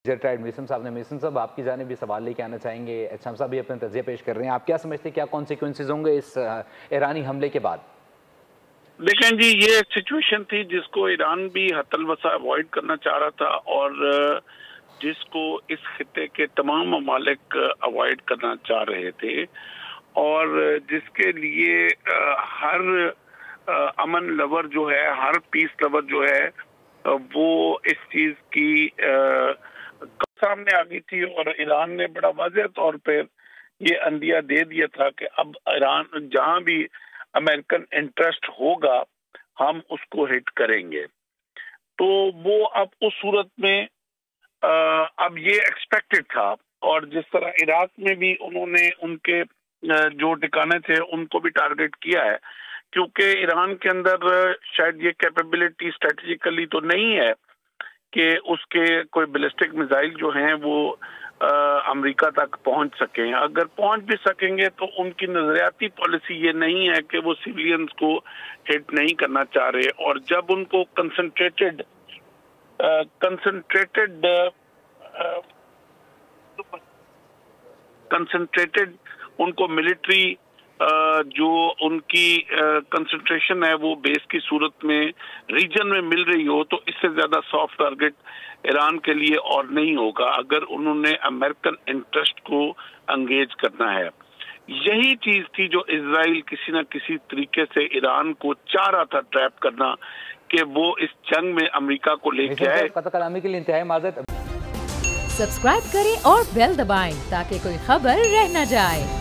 Retired mason साहब ने, mason साहब आपकी जानिब भी सवाल लेके आना चाहेंगे। एचएम साहब भी अपने तज़िया पेश कर रहे हैं, आप क्या समझते हैं क्या कॉन्सिक्वेंसेज होंगे इस ईरानी हमले के बाद? देखें जी, ये सिचुएशन थी जिसको ईरान भी हतलवसा अवॉइड करना चाह रहा था और जिसको इस खित्ते के तमाम ममालिक अवॉइड करना चाह रहे थे और जिसके लिए हर अमन लवर जो है, हर पीस लवर जो है, वो इस चीज की सामने आ गई थी और ईरान ने बड़ा वाज़ेह तौर पर ये अंदिया दे दिया था कि अब ईरान जहां भी अमेरिकन इंटरेस्ट होगा हम उसको हिट करेंगे। तो वो अब उस सूरत में अब ये एक्सपेक्टेड था और जिस तरह इराक में भी उन्होंने उनके जो ठिकाने थे उनको भी टारगेट किया है, क्योंकि ईरान के अंदर शायद ये कैपेबिलिटी स्ट्रेटेजिकली तो नहीं है कि उसके कोई बैलिस्टिक मिसाइल जो हैं वो अमेरिका तक पहुंच सकें। अगर पहुंच भी सकेंगे तो उनकी नजरियाती पॉलिसी ये नहीं है कि वो सिविलियंस को हिट नहीं करना चाह रहे, और जब उनको कंसंट्रेटेड उनको मिलिट्री जो उनकी कंसंट्रेशन है वो बेस की सूरत में रीजन में मिल रही हो, तो इससे ज्यादा सॉफ्ट टारगेट ईरान के लिए और नहीं होगा अगर उन्होंने अमेरिकन इंटरेस्ट को एंगेज करना है। यही चीज थी जो इजराइल किसी न किसी तरीके से ईरान को चाह रहा था ट्रैप करना, कि वो इस जंग में अमेरिका को लेके आए। कलामी के लिए इंतहाई माज़रत। सब्सक्राइब करें और बेल दबाएं ताकि कोई खबर रह न जाए।